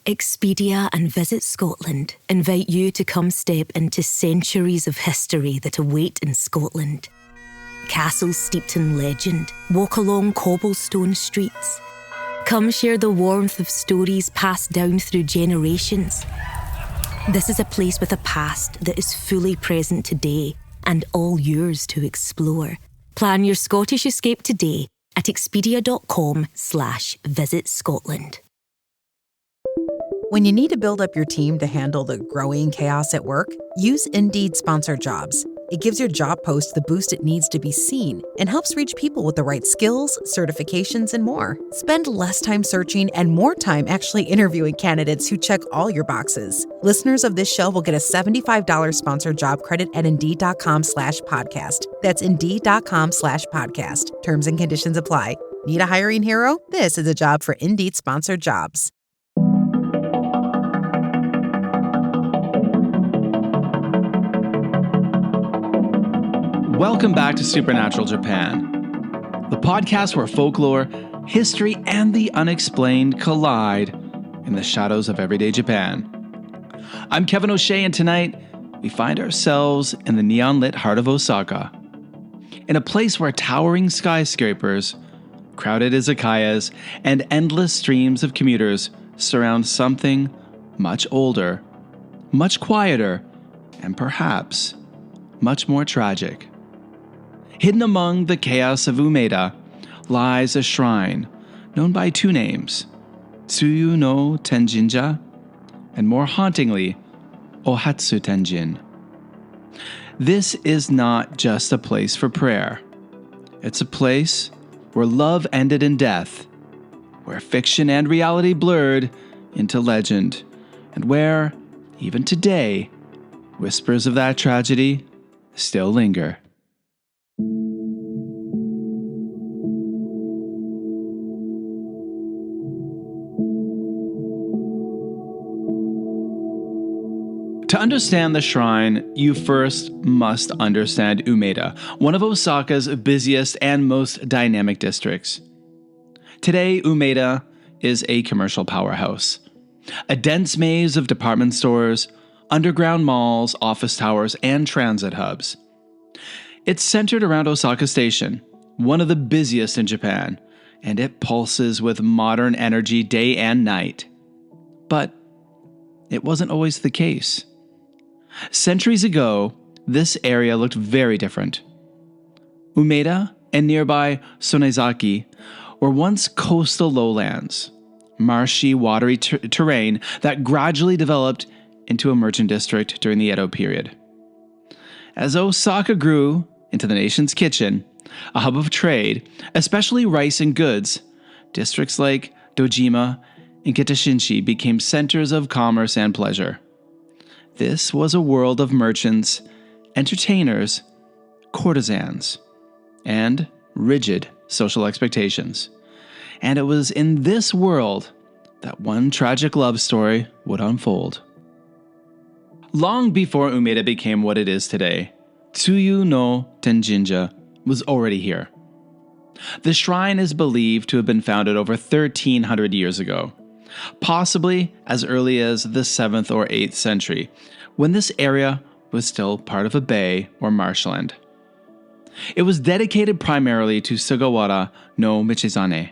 Expedia and Visit Scotland invite you to come step into centuries of history that await in Scotland. Castles steeped in legend walk along cobblestone streets. Come share the warmth of stories passed down through generations. This is a place with a past that is fully present today and all yours to explore. Plan your Scottish escape today at expedia.com/Visit Scotland. When you need to build up your team to handle the growing chaos at work, use Indeed Sponsored Jobs. It gives your job post the boost it needs to be seen and helps reach people with the right skills, certifications, and more. Spend less time searching and more time actually interviewing candidates who check all your boxes. Listeners of this show will get a $75 sponsored job credit at Indeed.com/podcast. That's Indeed.com/podcast. Terms and conditions apply. Need a hiring hero? This is a job for Indeed Sponsored Jobs. Welcome back to Supernatural Japan, the podcast where folklore, history, and the unexplained collide in the shadows of everyday Japan. I'm Kevin O'Shea, and tonight we find ourselves in the neon-lit heart of Osaka, in a place where towering skyscrapers, crowded izakayas, and endless streams of commuters surround something much older, much quieter, and perhaps much more tragic. Hidden among the chaos of Umeda lies a shrine known by two names, Tsuyu-no-Tenjinja, and more hauntingly, Ohatsu Tenjin. This is not just a place for prayer. It's a place where love ended in death, where fiction and reality blurred into legend, and where, even today, whispers of that tragedy still linger. To understand the shrine, you first must understand Umeda, one of Osaka's busiest and most dynamic districts. Today, Umeda is a commercial powerhouse. A dense maze of department stores, underground malls, office towers, and transit hubs. It's centered around Osaka Station, one of the busiest in Japan, and it pulses with modern energy day and night. But it wasn't always the case. Centuries ago, this area looked very different. Umeda and nearby Sonezaki were once coastal lowlands, marshy, watery terrain that gradually developed into a merchant district during the Edo period. As Osaka grew into the nation's kitchen, a hub of trade, especially rice and goods, districts like Dojima and Kitashinshi became centers of commerce and pleasure. This was a world of merchants, entertainers, courtesans, and rigid social expectations. And it was in this world that one tragic love story would unfold. Long before Umeda became what it is today, Tsuyu-no-Tenjinja was already here. The shrine is believed to have been founded over 1,300 years ago, possibly as early as the 7th or 8th century, when this area was still part of a bay or marshland. It was dedicated primarily to Sugawara no Michizane,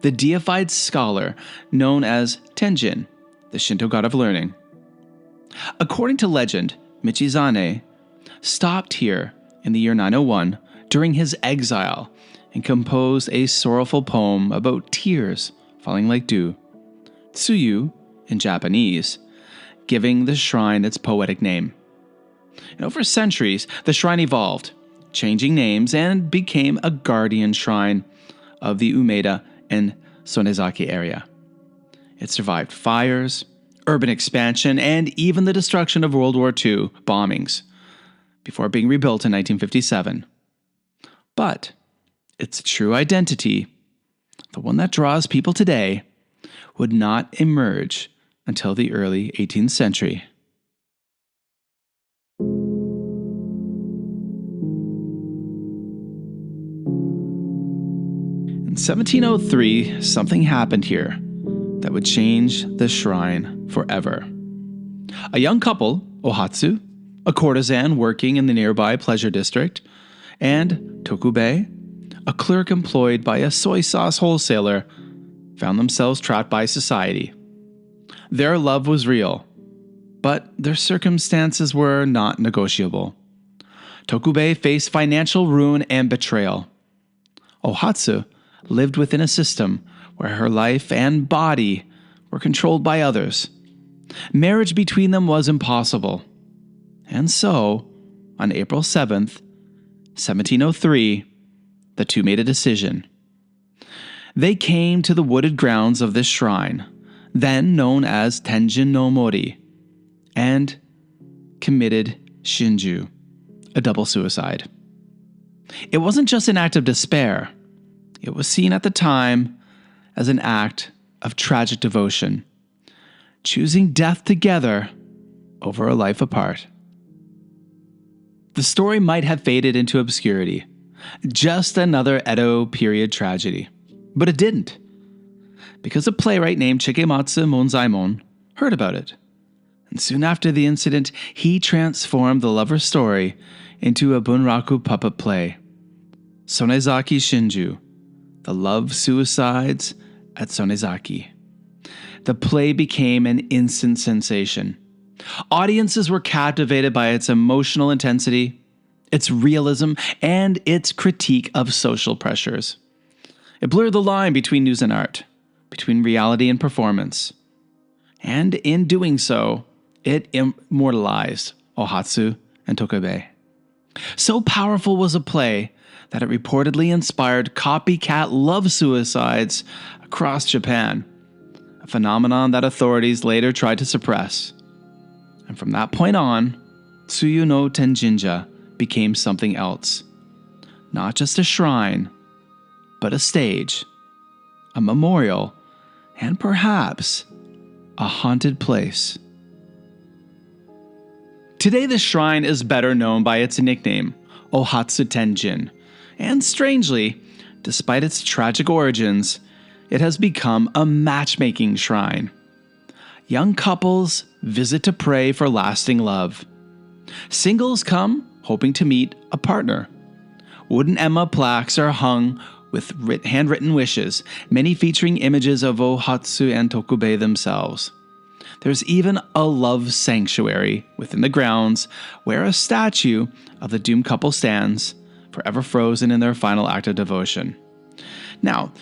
the deified scholar known as Tenjin, the Shinto god of learning. According to legend, Michizane stopped here in the year 901 during his exile and composed a sorrowful poem about tears falling like dew. Tsuyu, in Japanese, giving the shrine its poetic name. And over centuries, the shrine evolved, changing names, and became a guardian shrine of the Umeda and Sonezaki area. It survived fires, urban expansion, and even the destruction of World War II bombings, before being rebuilt in 1957. But its true identity, the one that draws people today, would not emerge until the early 18th century. In 1703, something happened here that would change the shrine forever. A young couple, Ohatsu, a courtesan working in the nearby pleasure district, and Tokubei, a clerk employed by a soy sauce wholesaler, found themselves trapped by society. Their love was real, but their circumstances were not negotiable. Tokubei faced financial ruin and betrayal. Ohatsu lived within a system where her life and body were controlled by others. Marriage between them was impossible. And so, on April 7th, 1703, the two made a decision. They came to the wooded grounds of this shrine, then known as Tenjin no Mori, and committed Shinju, a double suicide. It wasn't just an act of despair. It was seen at the time as an act of tragic devotion, choosing death together over a life apart. The story might have faded into obscurity, just another Edo period tragedy. But it didn't, because a playwright named Chikematsu Monzaimon heard about it. And soon after the incident, he transformed the lover's story into a bunraku puppet play, Sonezaki Shinju, The Love Suicides at Sonezaki. The play became an instant sensation. Audiences were captivated by its emotional intensity, its realism, and its critique of social pressures. It blurred the line between news and art, between reality and performance. And in doing so, it immortalized Ohatsu and Tokubei. So powerful was a play that it reportedly inspired copycat love suicides across Japan, a phenomenon that authorities later tried to suppress. And from that point on, Tsuyu-no-Tenjinja became something else. Not just a shrine, but a stage, a memorial, and perhaps a haunted place. Today, the shrine is better known by its nickname, Ohatsu Tenjin, and strangely, despite its tragic origins, it has become a matchmaking shrine. Young couples visit to pray for lasting love. Singles come hoping to meet a partner. Wooden emma plaques are hung with handwritten wishes, many featuring images of Ohatsu and Tokubei themselves. There's even a love sanctuary within the grounds where a statue of the doomed couple stands, forever frozen in their final act of devotion. Now,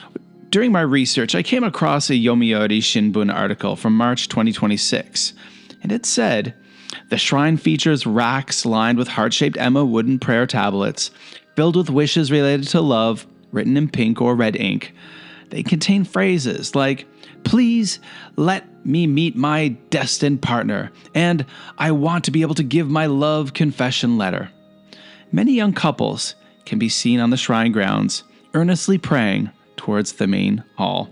during my research, I came across a Yomiuri Shimbun article from March 2026, and it said, the shrine features racks lined with heart-shaped emma wooden prayer tablets, filled with wishes related to love, written in pink or red ink. They contain phrases like, "Please let me meet my destined partner," and "I want to be able to give my love confession letter." Many young couples can be seen on the shrine grounds, earnestly praying towards the main hall.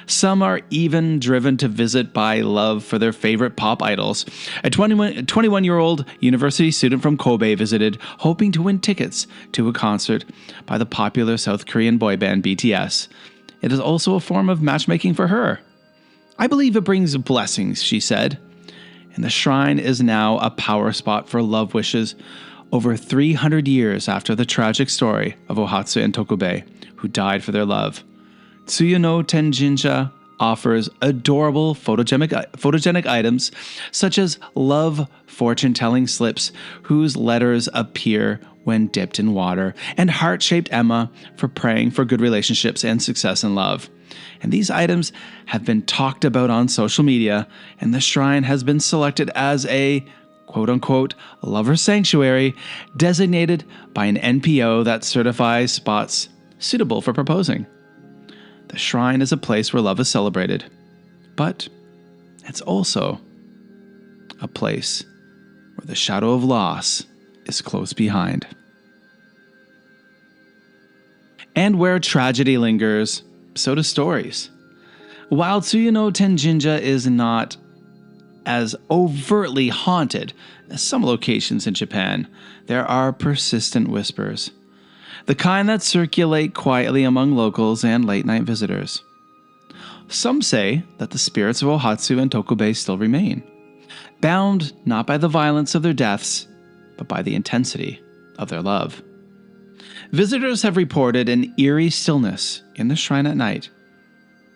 Some are even driven to visit by love for their favorite pop idols. A 21-year-old university student from Kobe visited, hoping to win tickets to a concert by the popular South Korean boy band BTS. It is also a form of matchmaking for her. "I believe it brings blessings," she said. And the shrine is now a power spot for love wishes over 300 years after the tragic story of Ohatsu and Tokubei, who died for their love. Tsuyu-no-Tenjinja offers adorable photogenic items such as love fortune-telling slips whose letters appear when dipped in water, and heart-shaped emma for praying for good relationships and success in love. And these items have been talked about on social media, and the shrine has been selected as a quote-unquote lover sanctuary designated by an NPO that certifies spots suitable for proposing. The shrine is a place where love is celebrated, but it's also a place where the shadow of loss is close behind. And where tragedy lingers, so do stories. While Tsuyu-no-Tenjinja is not as overtly haunted as some locations in Japan, there are persistent whispers, the kind that circulate quietly among locals and late-night visitors. Some say that the spirits of Ohatsu and Tokubei still remain, bound not by the violence of their deaths, but by the intensity of their love. Visitors have reported an eerie stillness in the shrine at night,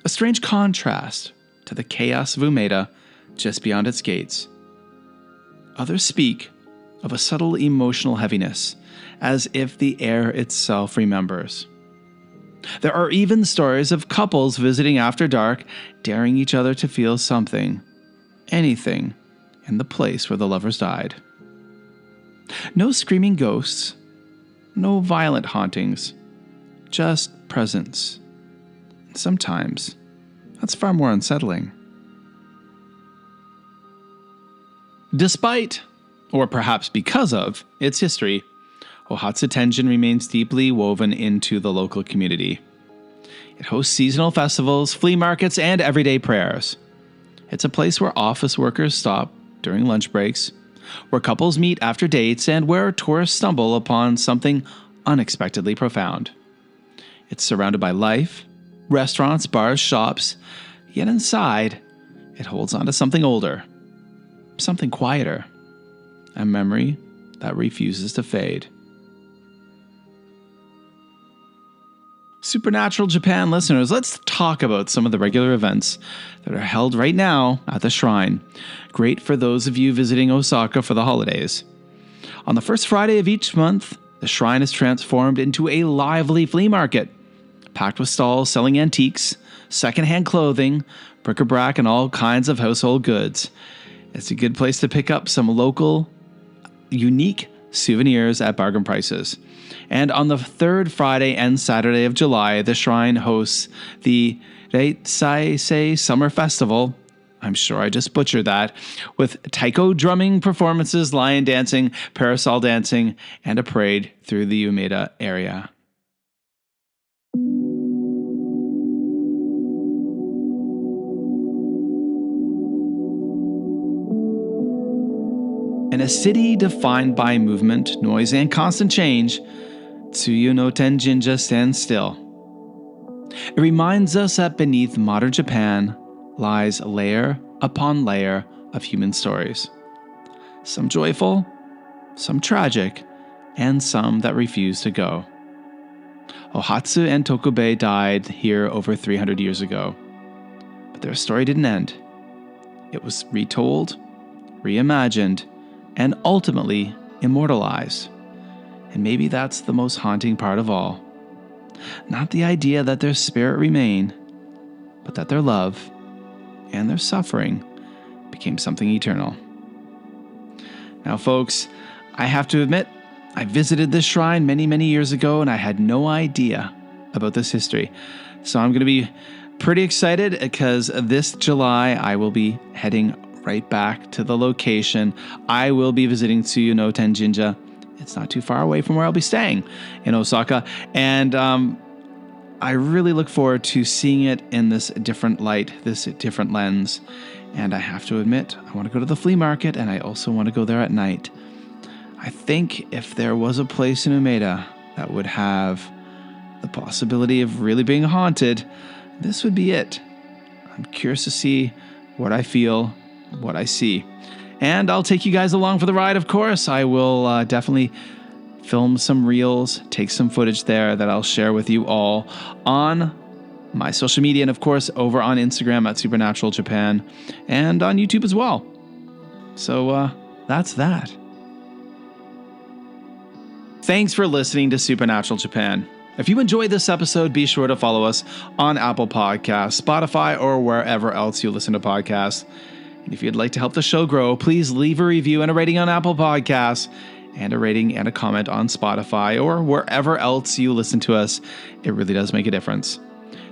a strange contrast to the chaos of Umeda just beyond its gates. Others speak of a subtle emotional heaviness, as if the air itself remembers. There are even stories of couples visiting after dark, daring each other to feel something, anything, in the place where the lovers died. No screaming ghosts, no violent hauntings, just presence. Sometimes, that's far more unsettling. Despite, or perhaps because of, its history, Ohatsu Tenjin remains deeply woven into the local community. It hosts seasonal festivals, flea markets, and everyday prayers. It's a place where office workers stop during lunch breaks, where couples meet after dates, and where tourists stumble upon something unexpectedly profound. It's surrounded by life, restaurants, bars, shops, yet inside, it holds on to something older, something quieter, a memory that refuses to fade. Supernatural Japan listeners, let's talk about some of the regular events that are held right now at the shrine. Great for those of you visiting Osaka for the holidays. On the first Friday of each month, the shrine is transformed into a lively flea market, packed with stalls selling antiques, secondhand clothing, bric-a-brac, and all kinds of household goods. It's a good place to pick up some local, unique souvenirs at bargain prices. And on the third Friday and Saturday of July, the shrine hosts the Reitsaisei Summer Festival. I'm sure I just butchered that, with taiko drumming performances, lion dancing, parasol dancing, and a parade through the Umeda area. In a city defined by movement, noise, and constant change, Tsuyu-no-Tenjinja stands still. It reminds us that beneath modern Japan lies layer upon layer of human stories. Some joyful, some tragic, and some that refuse to go. Ohatsu and Tokubei died here over 300 years ago. But their story didn't end. It was retold, reimagined, and ultimately immortalized. And maybe that's the most haunting part of all. Not the idea that their spirit remain, but that their love and their suffering became something eternal. Now, folks, I have to admit, I visited this shrine many, many years ago, and I had no idea about this history. So I'm going to be pretty excited because this July I will be heading right back to the location. I will be visiting Tsuyu-no-Tenjinja. It's not too far away from where I'll be staying in Osaka. And I really look forward to seeing it in this different light, this different lens. And I have to admit, I want to go to the flea market, and I also want to go there at night. I think if there was a place in Umeda that would have the possibility of really being haunted, this would be it. I'm curious to see what I feel, what I see. And I'll take you guys along for the ride, of course. I will definitely film some reels, take some footage there that I'll share with you all on my social media, and of course over on Instagram at Supernatural Japan, and on YouTube as well. So that's that. Thanks for listening to Supernatural Japan. If you enjoyed this episode, be sure to follow us on Apple Podcasts, Spotify, or wherever else you listen to podcasts. And if you'd like to help the show grow, please leave a review and a rating on Apple Podcasts, and a rating and a comment on Spotify, or wherever else you listen to us. It really does make a difference.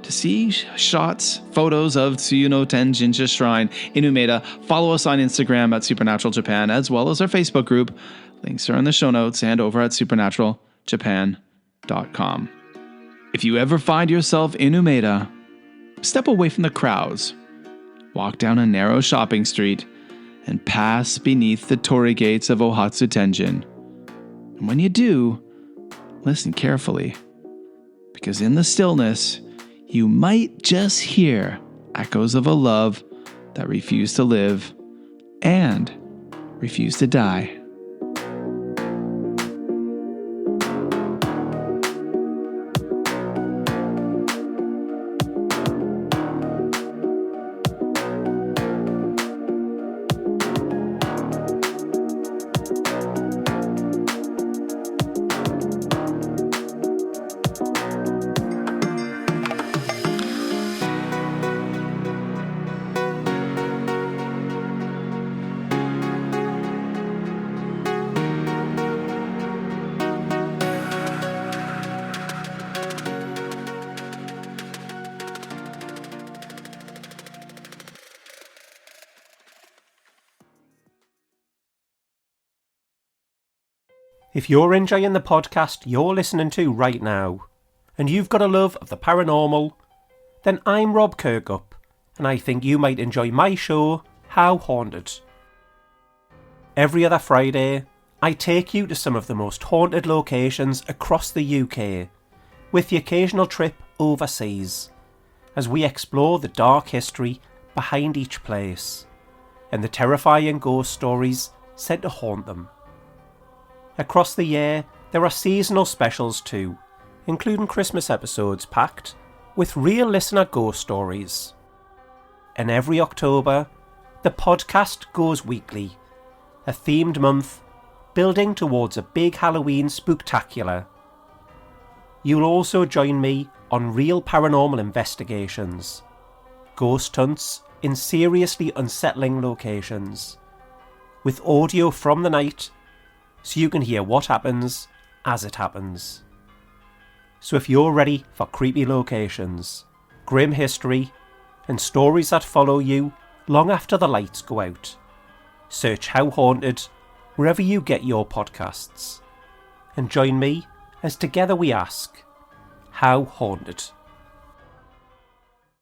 To see shots, photos of Tsuyu-no-Tenjinja Shrine in Umeda, follow us on Instagram at Supernatural Japan, as well as our Facebook group. Links are in the show notes and over at supernaturaljapan.com. If you ever find yourself in Umeda, step away from the crowds, walk down a narrow shopping street, and pass beneath the torii gates of Ohatsu Tenjin. And when you do, listen carefully, because in the stillness, you might just hear echoes of a love that refused to live and refused to die. If you're enjoying the podcast you're listening to right now, and you've got a love of the paranormal, then I'm Rob Kirkup, and I think you might enjoy my show, How Haunted. Every other Friday, I take you to some of the most haunted locations across the UK, with the occasional trip overseas, as we explore the dark history behind each place, and the terrifying ghost stories said to haunt them. Across the year, there are seasonal specials too, including Christmas episodes packed with real listener ghost stories. And every October, the podcast goes weekly, a themed month building towards a big Halloween spooktacular. You'll also join me on real paranormal investigations, ghost hunts in seriously unsettling locations, with audio from the night so you can hear what happens as it happens. So if you're ready for creepy locations, grim history, and stories that follow you long after the lights go out, search How Haunted wherever you get your podcasts. And join me as together we ask, How Haunted?